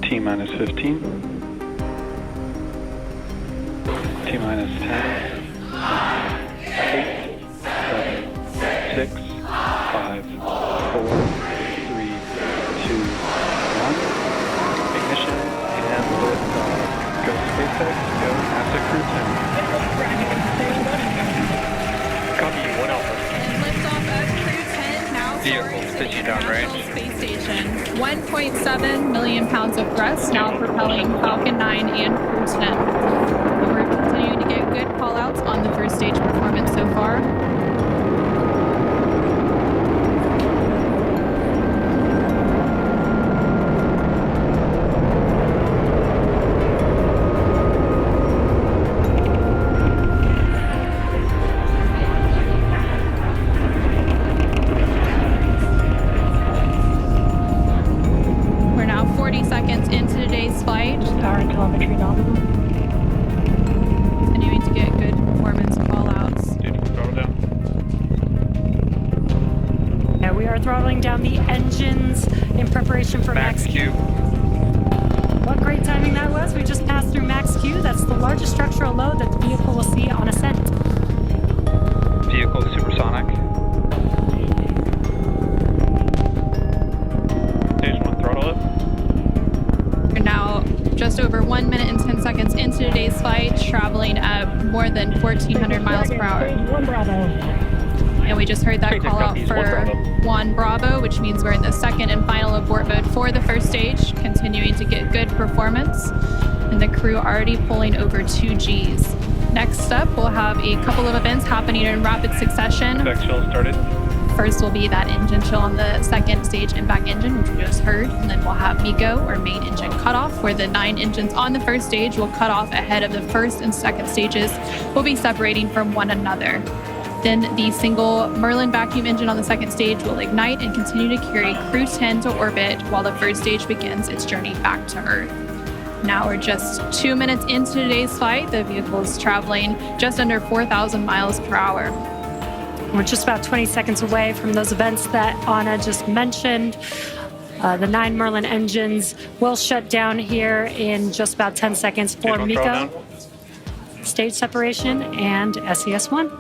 T-minus 15. T-minus 10. 8, 7, 6, 5, 4, 3, 2, 1. Ignition and liftoff. Go SpaceX, go NASA Crew 10. Copy, 1 Alpha. Liftoff of Crew 10 now Vehicle pitching downrange. Space Station. 1.7 million pounds of thrust now propelling Falcon 9 and Crew 10. And we're continuing to get good call-outs on the first stage performance so far. We're now 40 seconds into today's flight. Power and telemetry nominal. Continuing to get good performance call-outs. Dude, throttle down. Yeah, we are throttling down the engines in preparation for Max Q. What great timing that was. We just passed through Max Q. That's the largest structural load that the vehicle will see on ascent. Vehicle supersonic. Stage 1, throttle up. We're now just over 1 minute and 10 seconds into today's flight, traveling at more than 1,400 miles per hour. Stage 1 Bravo. And we just heard that Stage call out copies, for 1 Bravo. 1 Bravo, which means we're in the second and final abort mode for the first stage, continuing to get good performance. And the crew already pulling over 2 Gs. Next up, we'll have a couple of events happening in rapid succession. Back chill started. First will be that engine chill on the second stage impact engine, which we just heard. And then we'll have MECO, or main engine cutoff, where the 9 engines on the first stage will cut off ahead of the first and second stages, will be separating from one another. Then the single Merlin vacuum engine on the second stage will ignite and continue to carry Crew 10 to orbit while the first stage begins its journey back to Earth. Now we're just 2 minutes into today's flight. The vehicle is traveling just under 4,000 miles per hour. We're just about 20 seconds away from those events that Anna just mentioned. The 9 Merlin engines will shut down here in just about 10 seconds for Stage 1, throttle MECO, down. stage separation, and SES-1.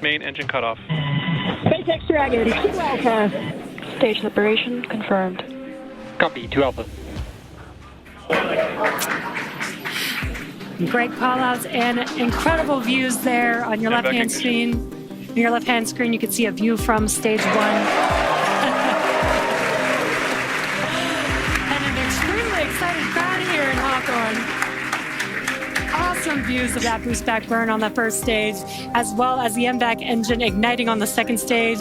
Main engine cutoff. SpaceX Dragon, 2 Alpha. Stage separation confirmed. Copy, 2 Alpha. Great call-outs and incredible views there on your And back left-hand ignition. screen. On your left-hand screen, you can see a view from stage 1. And an extremely excited crowd here in Hawthorne. Awesome views of that boost back burn on the first stage, as well as the MVAC engine igniting on the second stage.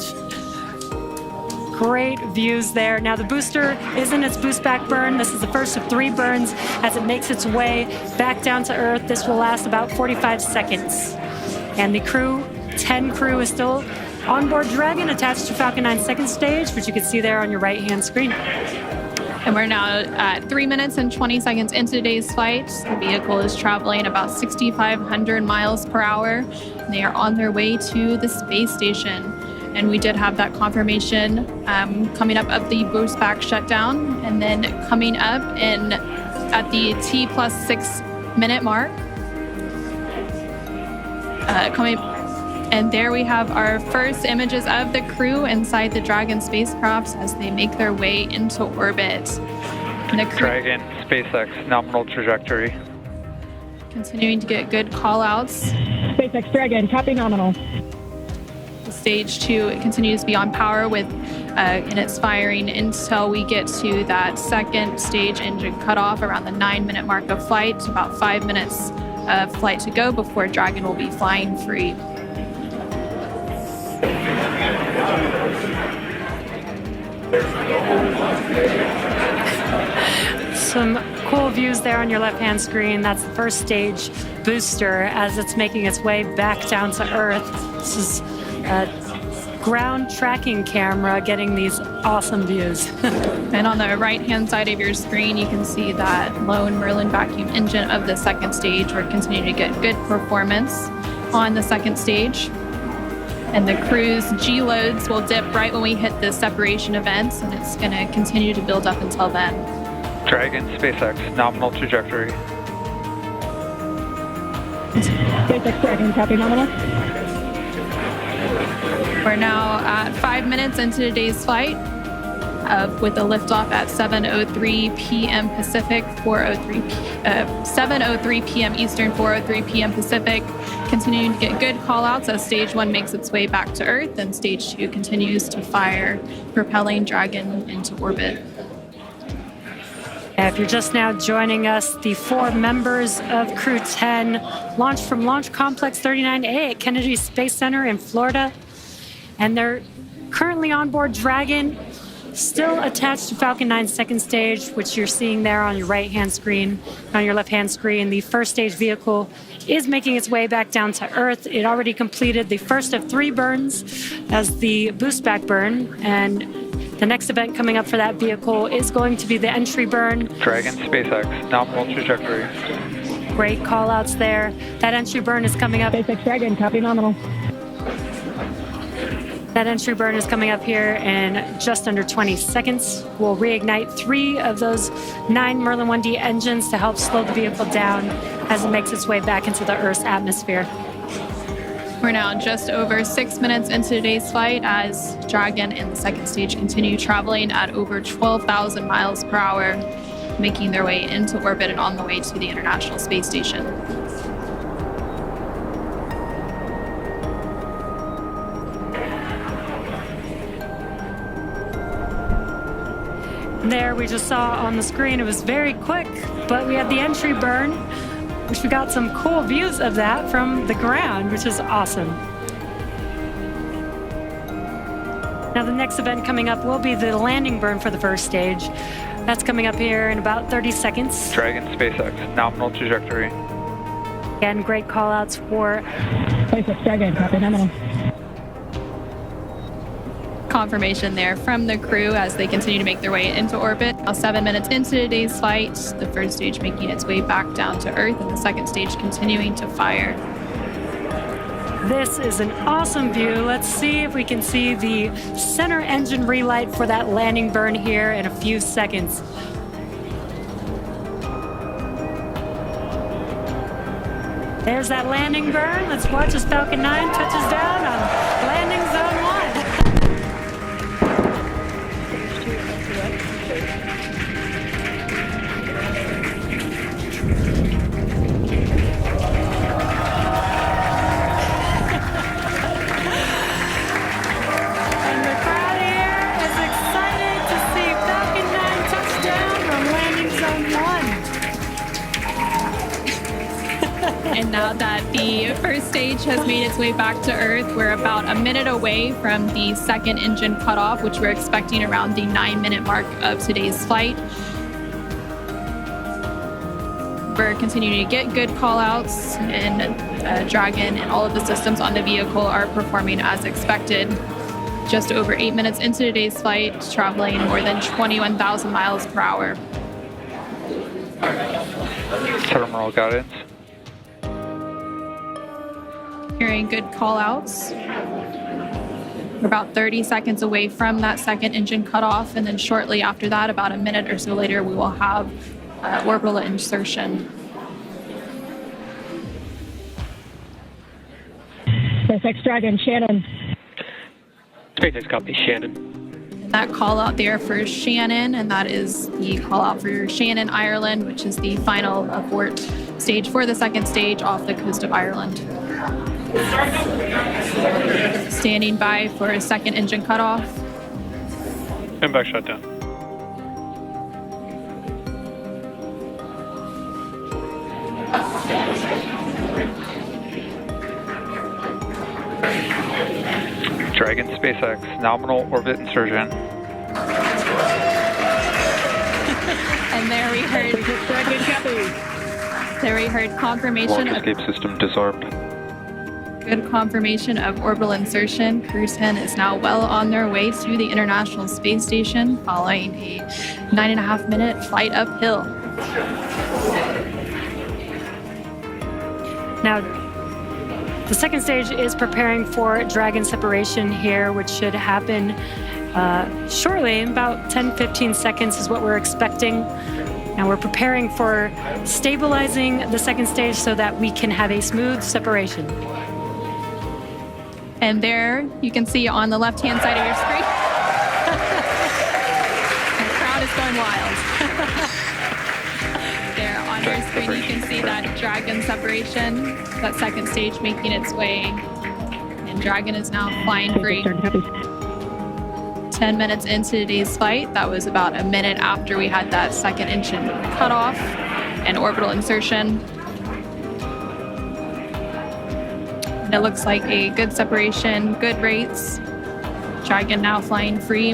Great views there. Now the booster is in its boost back burn. This is the first of 3 burns as it makes its way back down to Earth. This will last about 45 seconds. And the crew, 10 crew, is still on board Dragon attached to Falcon 9 second stage, which you can see there on your right-hand screen. And we're now at 3 minutes and 20 seconds into today's flight. The vehicle is traveling about 6,500 miles per hour. And they are on their way to the space station. And we did have that confirmation coming up of the boost back shutdown, and then coming up at the T+6 minute mark. And there we have our first images of the crew inside the Dragon spacecraft as they make their way into orbit. And the crew Dragon, SpaceX, nominal trajectory. continuing to get good call-outs. SpaceX Dragon, copy nominal. Stage 2 it continues to be on power and it's firing until we get to that second stage engine cutoff around the 9-minute mark of flight. About 5 minutes of flight to go before Dragon will be flying free. Some cool views there on your left-hand screen. That's the first stage booster as it's making its way back down to Earth. This is a ground tracking camera getting these awesome views. And on the right-hand side of your screen, you can see that lone Merlin vacuum engine of the second stage. We're continuing to get good performance on the second stage. And the crew's G loads will dip right when we hit the separation events, and it's going to continue to build up until then. Dragon, SpaceX, nominal trajectory. SpaceX Dragon, copy nominal. We're now at 5 minutes into today's flight, with a liftoff at 7:03 p.m. Pacific, 7:03 p.m. Eastern, 4:03 p.m. Pacific. Continuing to get good callouts as Stage 1 makes its way back to Earth, and Stage 2 continues to fire, propelling Dragon into orbit. If you're just now joining us, the 4 members of Crew 10 launched from Launch Complex 39A at Kennedy Space Center in Florida, and they're currently on board Dragon, still attached to Falcon 9's second stage, which you're seeing there on your right-hand screen. On your left-hand screen, the first stage vehicle is making its way back down to Earth. It already completed the first of 3 burns as the boost back burn, and the next event coming up for that vehicle is going to be the entry burn. Dragon, SpaceX, nominal trajectory. Great call-outs there. That entry burn is coming up. SpaceX Dragon, copy nominal. That entry burn is coming up here in just under 20 seconds. We'll reignite 3 of those 9 Merlin 1D engines to help slow the vehicle down as it makes its way back into the Earth's atmosphere. We're now just over 6 minutes into today's flight as Dragon and the second stage continue traveling at over 12,000 miles per hour, making their way into orbit and on the way to the International Space Station. There, we just saw on the screen, it was very quick, but we had the entry burn, which we got some cool views of that from the ground, which is awesome. Now the next event coming up will be the landing burn for the first stage. That's coming up here in about 30 seconds. Dragon, SpaceX, nominal trajectory. Again, great call-outs for SpaceX Dragon, copy nominal. Confirmation there from the crew as they continue to make their way into orbit. Now 7 minutes into today's flight, the first stage making its way back down to Earth and the second stage continuing to fire. This is an awesome view. Let's see if we can see the center engine relight for that landing burn here in a few seconds. There's that landing burn. Let's watch as Falcon 9 touches down on landing zone 1. And now that the first stage has made its way back to Earth, we're about a minute away from the second engine cutoff, which we're expecting around the 9-minute mark of today's flight. We're continuing to get good call-outs, and Dragon and all of the systems on the vehicle are performing as expected. Just over 8 minutes into today's flight, traveling more than 21,000 miles per hour. Terminal guidance. Hearing good call-outs. We're about 30 seconds away from that second engine cutoff, and then shortly after that, about a minute or so later, we will have orbital insertion. SpaceX Dragon, Shannon. SpaceX copy, Shannon. That call out there for Shannon, and that is the call out for Shannon, Ireland, which is the final abort stage for the second stage off the coast of Ireland. Standing by for a second engine cutoff. And back shutdown. Dragon, SpaceX, nominal orbit insertion. And there we heard confirmation Launch escape system disarmed. Good confirmation of orbital insertion. Crew 10 is now well on their way to the International Space Station following a 9.5-minute flight uphill. Now, The second stage is preparing for Dragon separation here, which should happen shortly. About 10-15 seconds is what we're expecting. And we're preparing for stabilizing the second stage so that we can have a smooth separation. And there you can see on the left-hand side of your screen, the crowd is going wild. There on your screen you can see that Dragon separation, that second stage making its way. And Dragon is now flying free. 10 minutes into today's flight, that was about a minute after we had that second engine cutoff and orbital insertion. And it looks like a good separation, good rates. Dragon now flying free.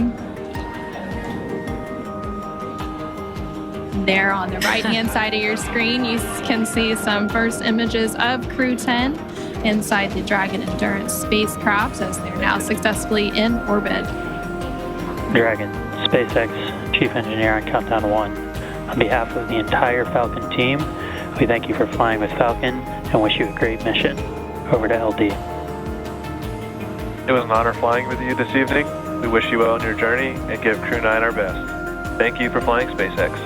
There on the right-hand side of your screen, you can see some first images of Crew 10 inside the Dragon Endurance spacecraft as they're now successfully in orbit. Dragon, SpaceX Chief Engineer on Countdown to 1. On behalf of the entire Falcon team, we thank you for flying with Falcon and wish you a great mission. Over to LD. It was an honor flying with you this evening. We wish you well on your journey and give Crew 9 our best. Thank you for flying SpaceX.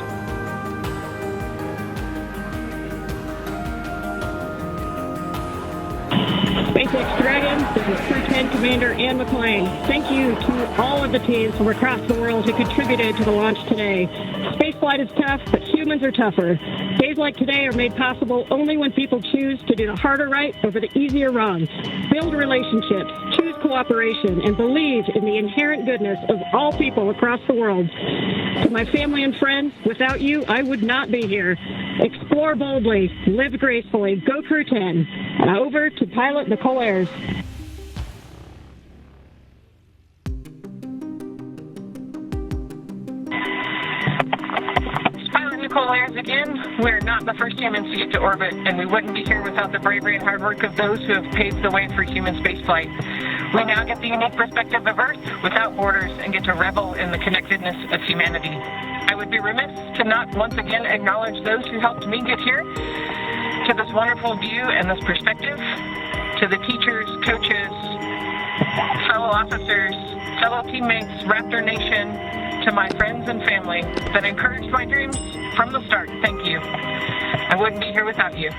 SpaceX Dragon, this is Crew 10 Commander Anne McClain. Thank you to all of the teams from across the world who contributed to the launch today. Spaceflight is tough, but humans are tougher. Days like today are made possible only when people choose to do the harder right over the easier wrong. Build relationships, choose cooperation, and believe in the inherent goodness of all people across the world. To my family and friends, without you, I would not be here. Explore boldly, live gracefully, go Crew 10. And over to pilot Nichole Ayers. Nichole Ayers again. We're not the first humans to get to orbit, and we wouldn't be here without the bravery and hard work of those who have paved the way for human spaceflight. We now get the unique perspective of Earth without borders and get to revel in the connectedness of humanity. I would be remiss to not once again acknowledge those who helped me get here, to this wonderful view and this perspective, to the teachers, coaches, fellow officers, fellow teammates, Raptor Nation, to my friends and family that encouraged my dreams from the start. Thank you. I wouldn't be here without you.